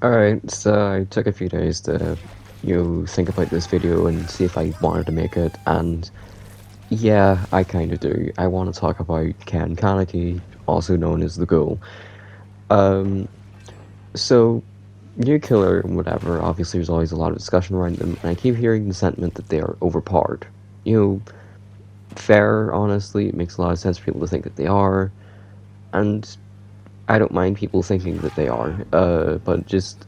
Alright, so I took a few days to, think about this video and see if I wanted to make it, and yeah, I kind of do. I want to talk about Ken Kaneki, also known as the Ghoul. Um, so, new killer and whatever, obviously there's always a lot of discussion around them, and I keep hearing the sentiment that they are overpowered. You know, fair, honestly, it makes a lot of sense for people to think that they are, and I don't mind people thinking that they are, but just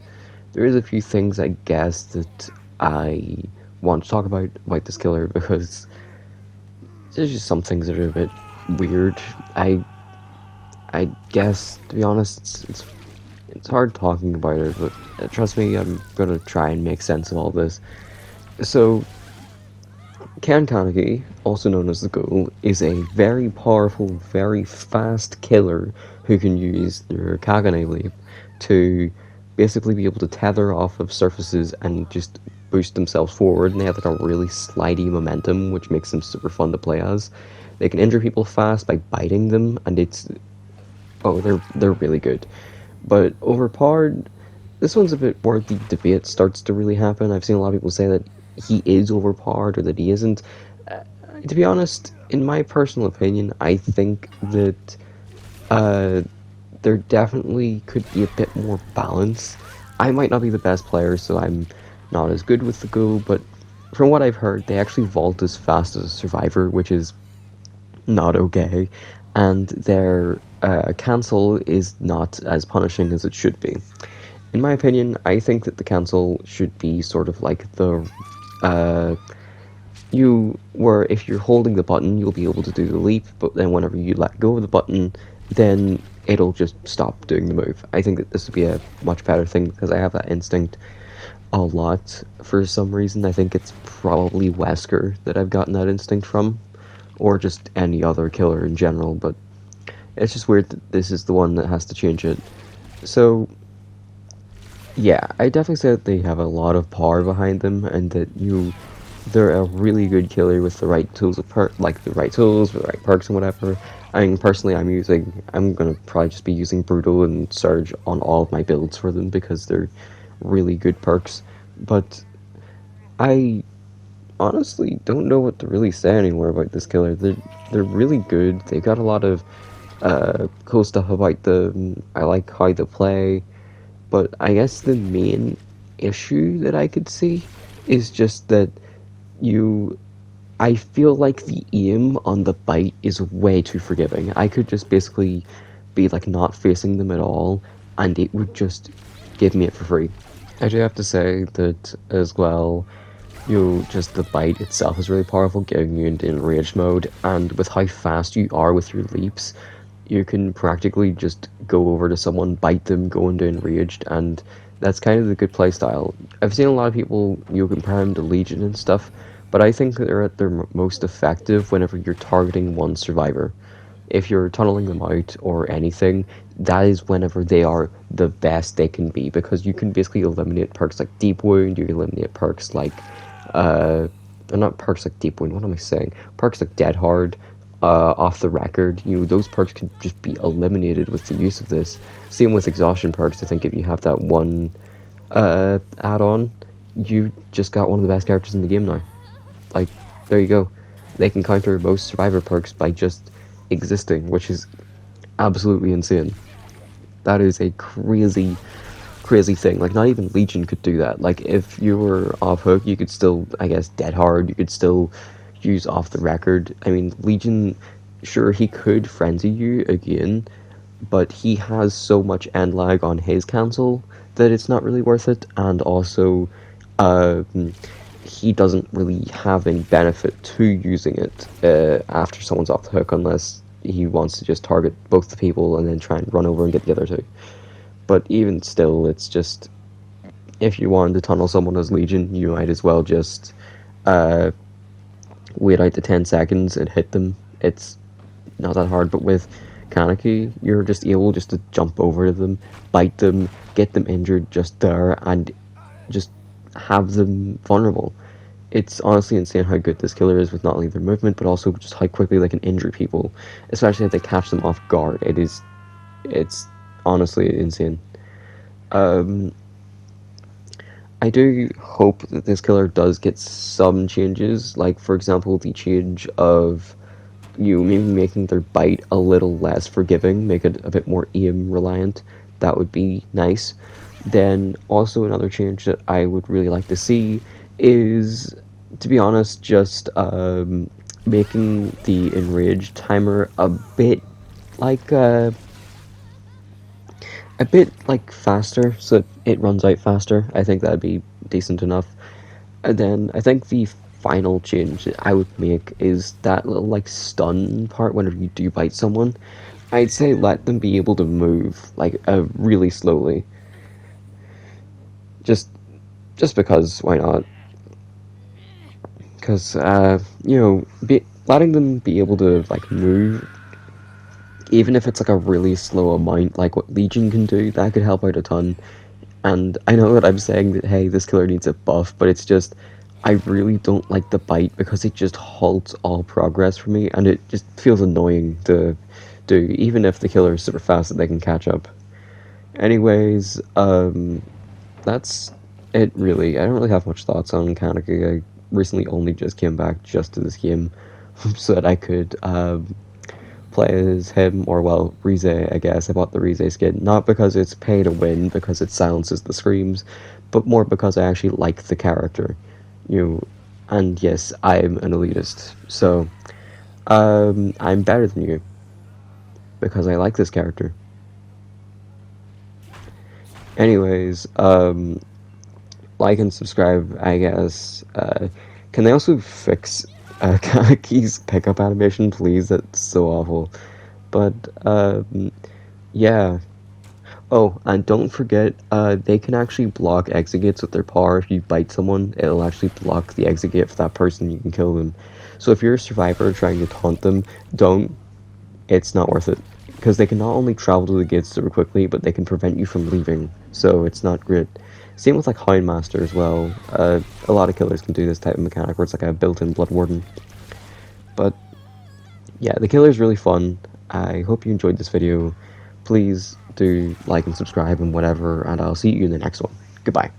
there is a few things I guess that I want to talk about this killer because there's just some things that are a bit weird. I I guess to be honest, it's hard talking about it, but trust me, I'm gonna try and make sense of all this. So, Ken Kaneki, also known as the Ghoul, is a very powerful, very fast killer who can use their kagune leap to basically be able to tether off of surfaces and just boost themselves forward, and they have like a really slidey momentum, which makes them super fun to play as. They can injure people fast by biting them, and they're really good. But overpowered, this one's a bit where the debate starts to really happen. I've seen a lot of people say that he is overpowered or that he isn't. To be honest, in my personal opinion, I think that uh, there definitely could be a bit more balance. I might not be the best player, so I'm not as good with the Go, but from what I've heard, they actually vault as fast as a survivor, which is not okay, and their cancel is not as punishing as it should be. In my opinion, I think that the cancel should be sort of like the uh, you where if you're holding the button, you'll be able to do the leap, but then whenever you let go of the button, then it'll just stop doing the move. I think that this would be a much better thing because I have that instinct a lot for some reason. I think it's probably Wesker that I've gotten that instinct from, or just any other killer in general, but it's just weird that this is the one that has to change it. So, yeah, I definitely say that they have a lot of power behind them, and that they're a really good killer with the right tools like the right tools, with the right perks and whatever. I mean, personally, I'm gonna probably just be using Brutal and Surge on all of my builds for them because they're really good perks. But I honestly don't know what to really say anymore about this killer. They're really good. They got a lot of cool stuff about them. I like how they play. But I guess the main issue that I could see is just that you I feel like the aim on the bite is way too forgiving. I could just basically be like not facing them at all and it would just give me it for free. I do have to say that as well, just the bite itself is really powerful, getting you into enraged mode, and with how fast you are with your leaps, you can practically just go over to someone, bite them, go into enraged, and that's kind of the good playstyle. I've seen a lot of people, compare them to Legion and stuff, but I think that they're at their most effective whenever you're targeting one survivor. If you're tunneling them out or anything, that is whenever they are the best they can be, because you can basically eliminate perks like Deep Wound, you can eliminate perks like uh, not perks like Deep Wound, what am I saying? Perks like Dead Hard, off the record, those perks can just be eliminated with the use of this. Same with exhaustion perks. I think if you have that one add-on, you just got one of the best characters in the game now. Like, there you go. They can counter most survivor perks by just existing, which is absolutely insane. That is a crazy, crazy thing. Like, not even Legion could do that. Like, if you were off hook, you could still, I guess, Dead Hard, you could still use off the record. I mean, Legion, sure, he could frenzy you again, but he has so much end lag on his cancel that it's not really worth it, and also, um, he doesn't really have any benefit to using it after someone's off the hook unless he wants to just target both the people and then try and run over and get the other two. But even still, it's just if you wanted to tunnel someone as Legion, you might as well just uh, wait out the 10 seconds and hit them. It's not that hard, but with Kaneki, you're just able just to jump over to them, bite them, get them injured just there, and just have them vulnerable. It's honestly insane how good this killer is with not only their movement, but also just how quickly they can injure people, especially if they catch them off guard. It's honestly insane. Um, I do hope that this killer does get some changes, like for example the change of you maybe making their bite a little less forgiving, make it a bit more aim reliant. That would be nice. Then also another change that I would really like to see is, to be honest, just making the enrage timer like uh, a bit like faster, so it runs out faster. I think that'd be decent enough. And then I think the final change that I would make is that little like stun part whenever you do bite someone. I'd say let them be able to move like really slowly. Just just because why not? Because letting them be able to like move, even if it's like a really slow amount, like what Legion can do, that could help out a ton. And I know that I'm saying that, hey, this killer needs a buff, but it's just, I really don't like the bite because it just halts all progress for me, and it just feels annoying to do, even if the killer is super fast that they can catch up. Anyways, that's it really. I don't really have much thoughts on Kaneki. I recently only just came back just to this game so that I could play as him, or well, Rize, I guess. I bought the Rize skin, not because it's pay to win, because it silences the screams, but more because I actually like the character. And yes, I'm an elitist, so I'm better than you because I like this character. Anyways, like and subscribe, I guess. Can they also fix Kaneki's pickup animation, please? That's so awful. But yeah. Oh, and don't forget, they can actually block exegates with their power. If you bite someone, it'll actually block the exegate for that person. You can kill them. So if you're a survivor trying to taunt them, don't. It's not worth it. Because they can not only travel to the gates super quickly, but they can prevent you from leaving. So it's not great. Same with like Houndmaster as well. A lot of killers can do this type of mechanic where it's like a built-in Blood Warden. But yeah, the killer is really fun. I hope you enjoyed this video. Please do like and subscribe and whatever, and I'll see you in the next one. Goodbye.